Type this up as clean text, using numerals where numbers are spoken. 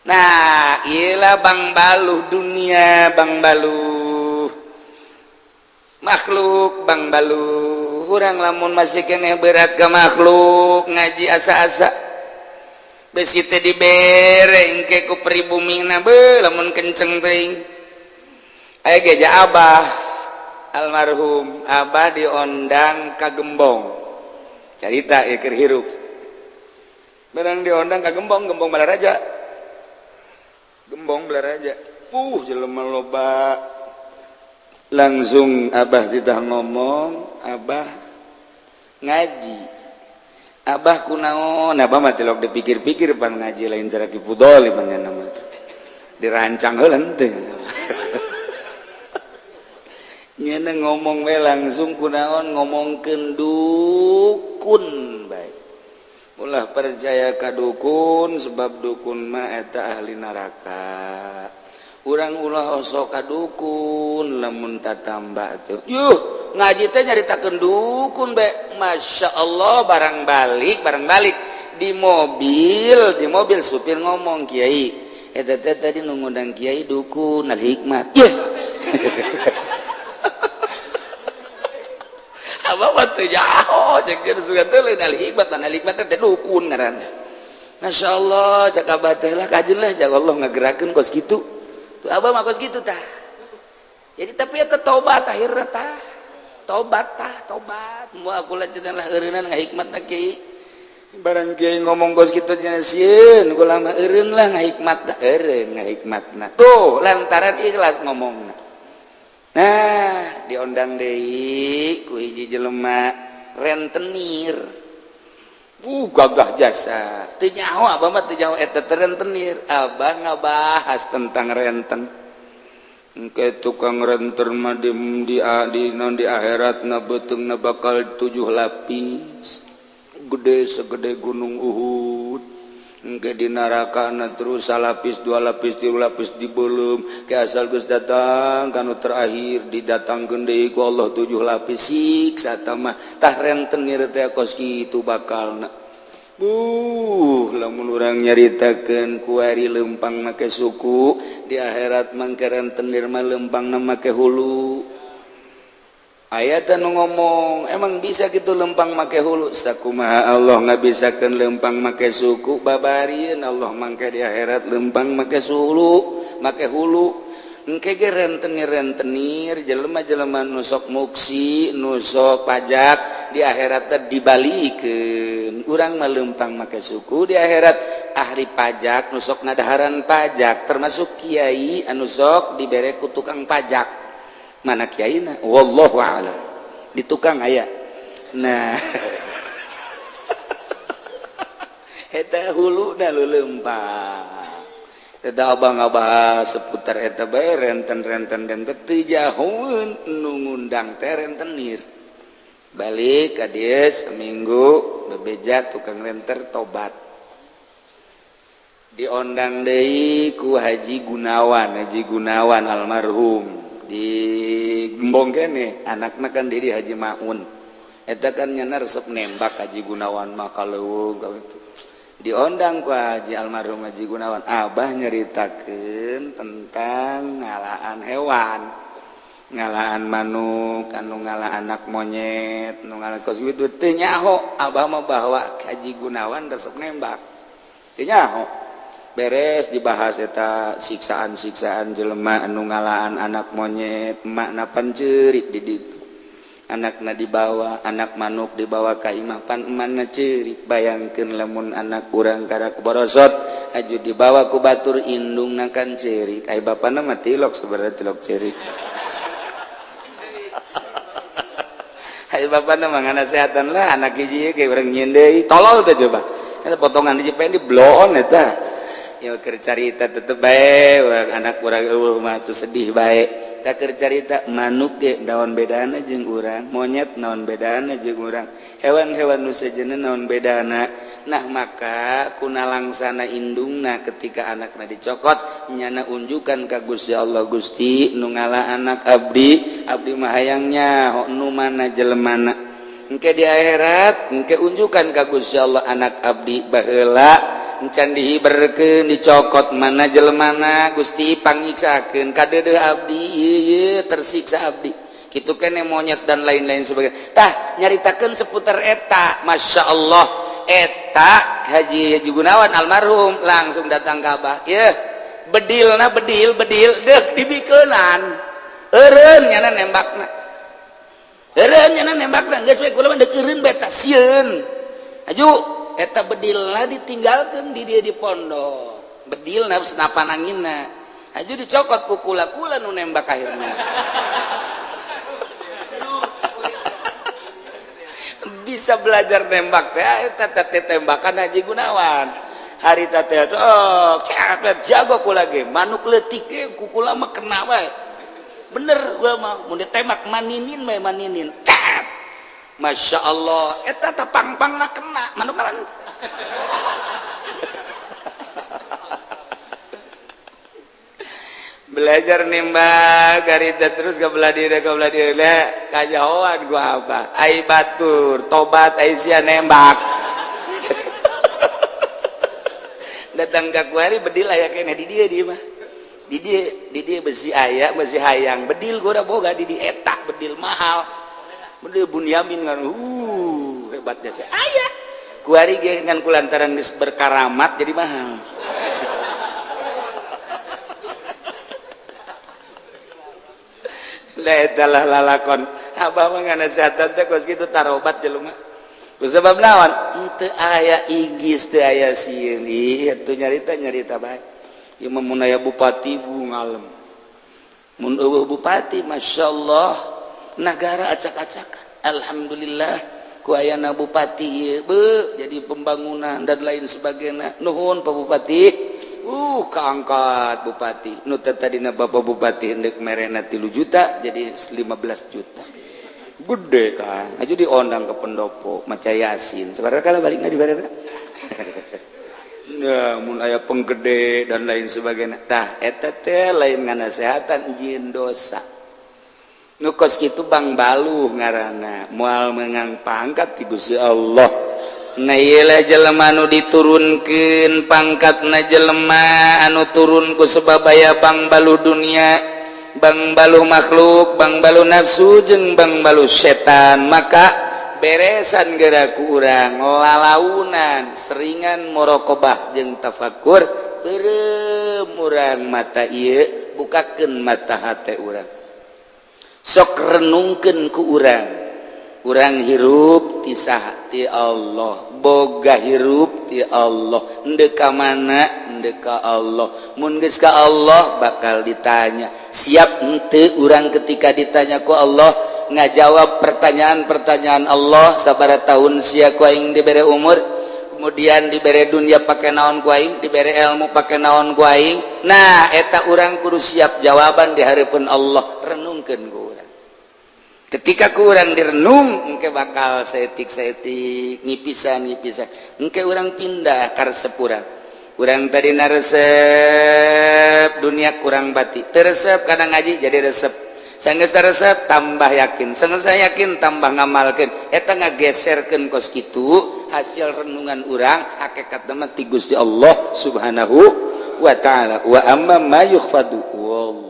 Nah ialah Bang Baluh dunia Bang Baluh makhluk Bang Baluh kurang lamun masih kene berat ke makhluk ngaji asa-asa besi teh dibere engke ku pribumina be lamun kenceng teuing aya geja Abah almarhum Abah diondang ka Gembong carita ieu keur hirup barang diondang ka Gembong Balaraja Gembong Balaraja jelema loba langsung Abah ditah ngomong Abah ngaji Abah kunaon Abah mah teh log dipikir-pikir pan ngaji lain cara kipudol panjenengan mah dirancang heula teh nyana ngomong we langsung kunaon ngomongkeun dukun bae ulah percaya ka dukun sebab dukun mah eta ahli neraka urang ulah osok ka dukun lamun tatamba teh yuh ngaji teh nyaritakeun dukun bae Masya Allah barang balik di mobil supir ngomong kiai eta teh tadi nu ngundang kiai dukun al hikmat yeuh Abah teu jauh cek dia suka teu lain al hikmat teh dukun ngaranna Masya Allah cak Abah teh lah kajeun lah cak Allah ngagerakeun kos kitu tuh Abah mah kos kitu tah jadi tapi eta tobat akhirna tah tobat moal kula cenah lah eureunan ngahikmat tah kiai barang kiai ngomong kos kitu cenah sieun kula mah eureun lah ngahikmat eureun ngahikmatna tuh lantaran ikhlas ngomongna. Nah diondang deui ku hiji jelema rentenir gagah jasa teu nyaho Abah mah teu nyaho eta teh rentenir Abah ngabahas tentang renten engke tukang renter mah di akhiratna beuteungna bakal 7 lapis gede segede gunung Uhud engke di narakana terus salapis 2 lapis 3 lapis dibeulem ke asal geus datang kanu terakhir didatangkeun deui ku Allah 7 lapis siksa tah mah tah rentenir teh kos kitu bakalna lamun urang nyaritakeun ku ari leumpang make suku di akhirat mangke rentenir mah leumpangna make hulu aya nu ngomong emang bisa gitu lempang make hulu sakumaha Allah ngabisakeun lempang make suku babarieun Allah mangke di akhirat lempang make hulu engke ge rentenir jelema-jelema nu sok muksi nu sok pajak di akhirat teh dibalikeun urang mah lempang make suku di akhirat ahli pajak nu sok ngadaharan pajak termasuk kiai anu sok dibere ku tukang pajak mana kiaina wallahu a'lam di tukang aya nah eta huluna leuleumpan eta Abah ngabahas seputar eta bae renten dan teu jahoeun nu ngundang teh rentenir balik ka dieu seminggu bebeja tukang renter tobat diondang deui ku Haji Gunawan almarhum di Gembong kene anakna kan diri Haji Maun eta kan nyana resep nembak Haji Gunawan mah kaleuweung kawitu diondang ku Haji almarhum Haji Gunawan Abah nyaritakeun tentang ngalaan hewan ngalaan manuk anu ngalah anak monyet nu ngalah kos kitu teu nyaho Abah mah bahwa Haji Gunawan resep nembak teu nyaho beres dibahas eta siksaan jelema anu ngalaan anak monyet makna panceurik di ditu anakna dibawa anak manuk dibawa ka imah pan emanna ceurik bayangkeun lamun anak urang kada borosot aju dibawa ku batur indungna kan ceurik ai bapana mah tilok sabaraha tilok ceurik ai bapana mah nganasehatan lah anak hiji ge urang nyieun deui tolol teh coba eta potongan hiji pengen dibloon eta ya keur carita tetep bae anak urang eueuh mah tuh sedih bae tak keur carita manuk ge naon bedana jeung urang monyet naon bedana jeung urang hewan-hewan nu sejeuna naon bedana nah maka kunalangsana indungna ketika anakna dicokot nyana unjukan ka Gusti Allah Gusti nu ngalah anak abdi mah hayangnya nu mana jelemana engke di akhirat engke unjukan ka Gusti Allah anak abdi baheula encan dihiberkeun dicokot mana jelema Gusti pangiksakeun kadeudeung abdi ieu tersiksa abdi kitu keneh monyet dan lain-lain sebagainya tah nyaritakeun seputar eta masyaallah eta Haji Gunawan almarhum langsung datang ka Abah ye bedilna bedil deuk dibikeunan eureun nyana nembakna geus we kula mah deuk eureun bae tah sieun aju eta bedilna ditinggalkeun di dieu di pondok bedilna senapan anginna aju dicokot ku kula-kula nu nembak akhirna bisa belajar nembak teh eta teh tembakan Haji Gunawan hari teh cepet jago kula ge manuk leutik ge ku kula mah kena wae bener gua mah mun ditembak maninin bae maninin cep Masya Allah eta teh pang-pangna kena manuk karan belajar nembak garita terus ka belah diri kajahoan gua apa ai batur tobat ai sia nembak datang ka kuari bedil aya keneh di dieu mah di dieu besi aya besi hayang bedil gua udah boga di eta bedil mahal bedil Bunyamin kan hebatnya sih aya kuari ge ngan kulantaran geus berkaramat jadi mahal lah lalakon abah mah nganasehatan teh kos kitu tarobat jelema ku sabab naon teu aya igis teu aya sieun atuh nyarita bae ieu mah mun aya bupati ngalem mun eueuh bupati masyaallah nagara acak-acakan alhamdulillah ku ayana bupati ieu jadi pembangunan dan lain sebagainya nuhun Pak Bupati keangkat bupati nu tadina Bapak Bupati hendek merena 3 juta jadi 15 juta gede kan aju diondang ke pendopo maca yasin sabaraka kala balikna dibaraga nah mun aya penggede dan lain sebagainya tah eta teh lain nganasehatan jieun dosa nu kos kitu Bang Baluh ngaranna moal meunang pangkat ti Gusti Allah nah iyalah jelema anu diturunkeun pangkatna jelema anu turun ku sebab aya Bang Baluh dunia Bang Baluh makhluk Bang Baluh nafsu jeung Bang Baluh setan maka beresan geura ku urang lalaunan seringan muraqabah jeung tafakur teureum urang mata ieu bukakeun mata hate urang sok renungkeun ku urang hirup ti saha ti Allah boga hirup ti Allah henteu ka mana henteu ka Allah mun geus ka Allah bakal ditanya siap henteu urang ketika ditanya ku Allah ngajawab pertanyaan-pertanyaan Allah sabaraha taun sia ku aing dibere umur kemudian dibere dunia pake naon ku aing dibere ilmu pake naon ku aing nah eta urang kudu siap jawaban di hareupeun Allah renungkeun ku ketika kurang direnung engke bakal setik ngipisan engke urang pindah ka resep urang tadina resep dunia kurang bati teresep kadang ngaji jadi resep sanggeus resep tambah yakin sanggeus yakin tambah ngamalkeun eta ngageserkeun kos kitu hasil renungan urang hakikat mah ti Gusti Allah Subhanahu wa taala wa amma ma yukhfadu wallah